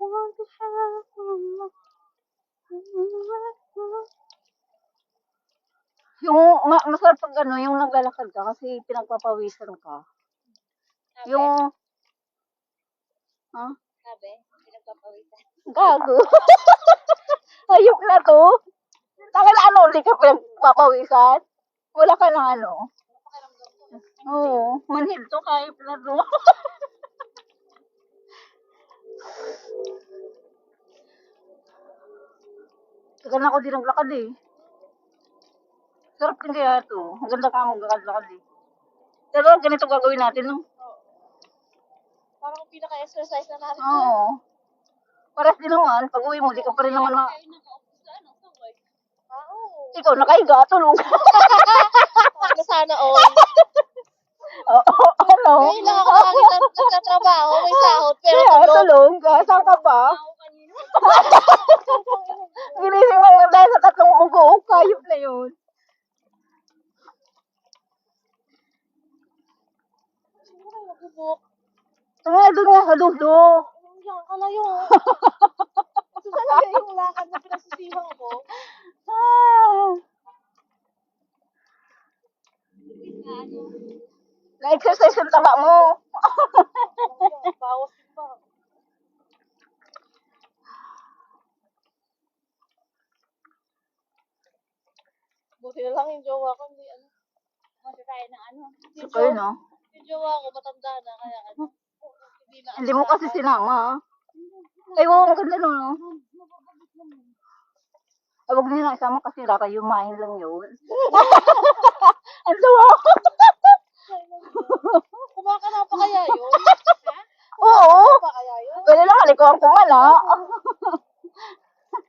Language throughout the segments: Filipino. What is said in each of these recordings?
want to share masarap pag ano, yung naglalakad ka kasi pinagpapawisan ka. Sabi? Yung, ha? Sabi? Pinagpapawisan. Gago. Ayok na to. Taka na ano, hindi ka pinagpapawisan. Wala ka na ano. Oo, manhid to kahit na to. Tagal na ako din naglakad eh. Sarap din kaya ito. Ang ganda ka maglakad-lakad eh. Pero ganito gagawin natin, no? Parang pinaka-exercise na natin. Oo. Pares din naman. Pag uwi mo, di ka pa rin naman na... Ikaw, nakahiga, tulog. Ano sana all? Oo, ano? Ngayon lang ako nakakita nagtatrabaho, may sahod, pero Kaya, tulog. tulog. Saan ka ba? Ginising mo lang dahil sa tatlong ugo. Kayop na yun. Sino kayo magbubuk? Doon nga, haludo. Yan, kalayo. Ito talaga yung lakad na pinasisihan ko. Ah. Na-exercise yung taba mo. Bawas din ba? Buti na lang yung jowa ko, hindi ano. Kasi tayo ng ano. Kayo, no? Yung jowa ko, matanda na, kaya ano. Hindi mo kasi sinama. Ay, wow, ang ganda no. Ay, huwag nyo na isama kasi ratayumahin lang yun. Ang sawa. Kumakana pa kaya yun? Oo. Pa kaya yun? Pwede lang halikuhan ko man, ha?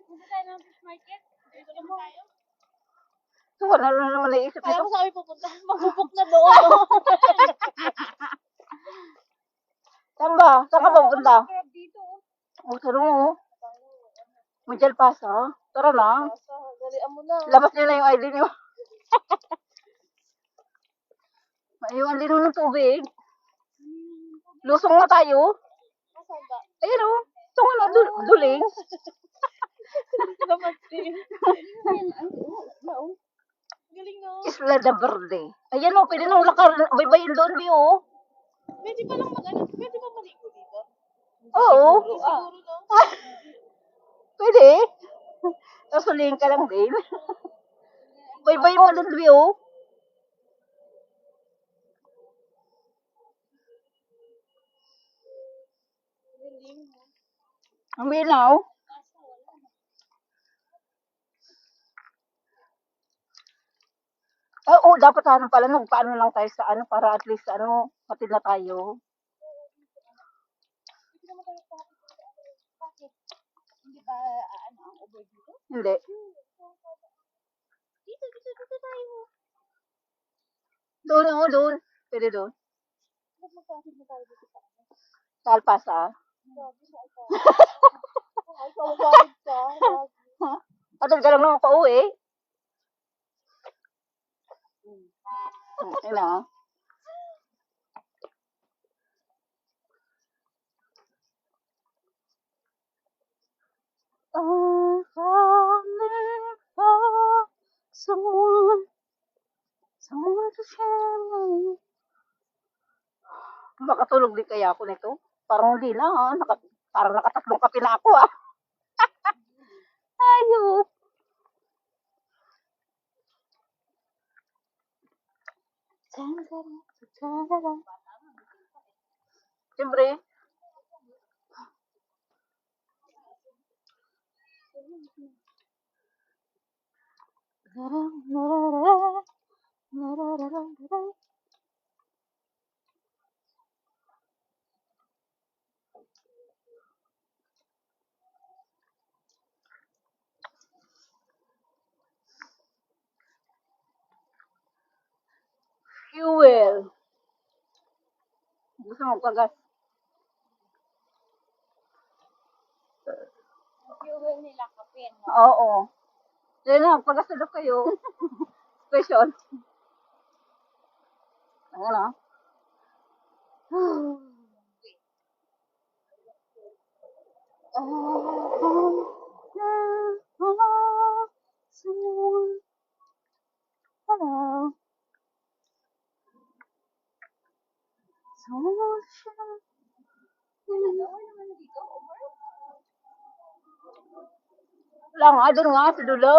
Punta tayo ng fish market. Dito naman tayo. So, wala na naman naisip Kaya ito. ko sabi pupunta. Magbubuk na doon, no? Saan ba? Saan ka ba pupunta? Dito. O, sarong mo. Majal pasa. Tara na. Dalian mo na. Labas nyo na yung ID nyo. Yung andino ng tubig. Lusong na tayo. Nasaan ba? Ayun o. Ito nga na, duling. Naman din. Galing, no? Isla de Verde. Ayan o, pwede nang lakar. Baybayin doon, Bio. Pwede pa lang mag-ano. Pwede ba maligo dito? Oo. Siguro, no? Pwede. Kasulihin ka lang din. Baybayin mo doon, Bio. Ang binaw. Oo, dapat ano pala, nagpaano lang tayo sa ano, para at least ano, patid na tayo. Hindi ba, ano, ang over dito? Hindi. Dito tayo. Doon o, doon. Pwede doon. Ba't magpapit na tayo dito sa ano? Sa Alpasa. Grabe sa ito. Ay, kawagawid ka. Patid ka lang naman pa uwi. Ayun na. I'm falling for someone to share my... Makatulog din kaya ako nito? Parang hindi na, ha? Parang nakatatlong kape na ako, ha? Ayop. Siyempre. Fuel. Gusto mo magpagas? Fuel nila kape, no? Oo. Yan na, magpagas na daw kayo. Question. Ano na? Hello. Wala nga, doon nga, sa dulo.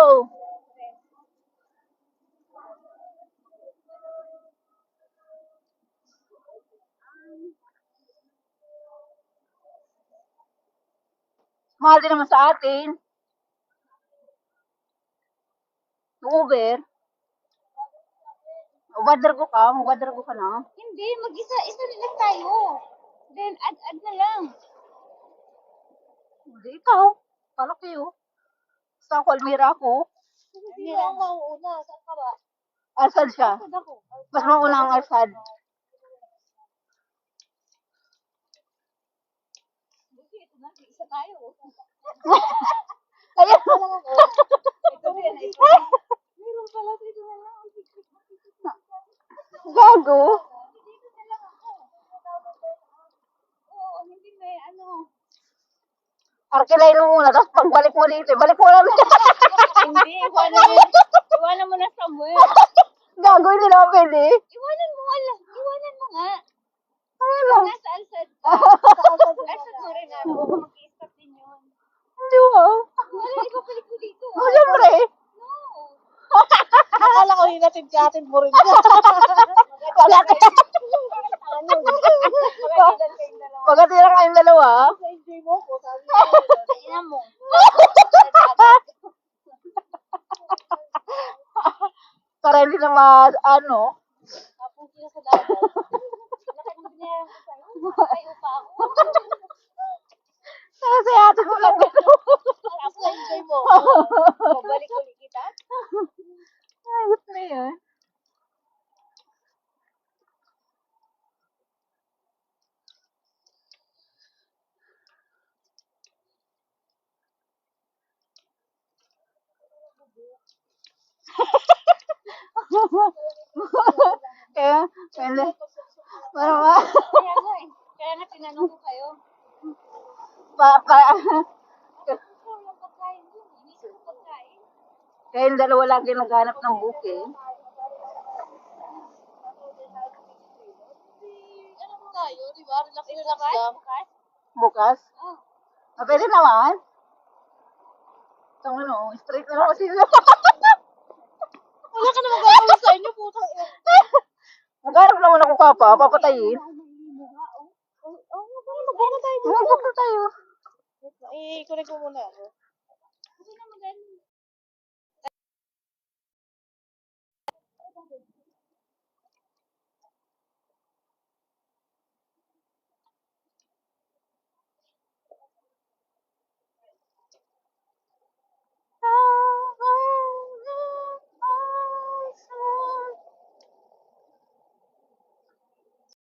Mahal din naman sa atin. Uber. Mabadar ko ka na. Hindi, mag-isa lang tayo. Then, add na lang. Hindi, ikaw. Pala kayo. Sa Almira ako. Hindi ako mauuna. Saan ka ba? Alsad siya. Saan ako? Mas mauna ang Alsad. Buti, ito na. Isa tayo. Ayan. Ito din. Meron pala sa ito na lang. Gago. Dito na lang ako. Oo, hindi may ano. Arkilain mo muna, tapos pagbalik mo dito, balik mo lang. Hindi, iwanan mo na somewhere. Gago, hindi naman pwede. Iwanan mo nga. Ano lang? Nasa alsad ka. Alsad mo rin ako. Mag-i-stop din yun. Hindi mo. Wala, ibabalik ko dito. Oh, siyempre. No. Akala ko hinatid mo rin. Wala ka. Magatira kayong dalawa. Enjoy mo ko, sabi Tingnan mo. Para hindi na mas, ano. Tapos sila sa dagat. Laki ng binayaran ko sa'yo. Ay, upa ako. Kasi ate ko lang gano'n. Tapos enjoy mo. Babalik ulit kita. Ayos na yun. Kaya, para ma, Kaya nga eh. Kaya nga tinanong ko kayo. pa, Walang pagkain dun. Inisip ko pagkain. kaya yung dalawa lagi naghanap ng booking. Ano mo tayo, di ba? Relax lang. Bukas? Bukas. Oh. Ah, pwede naman. Itong ano, straight na lang kasi. Wala ka naman gagawin sa inyo, putang ina. Maghanap naman ako papa, papatayin. Oo, magkano tayo? Maghanap tayo. I-connect mo muna ako.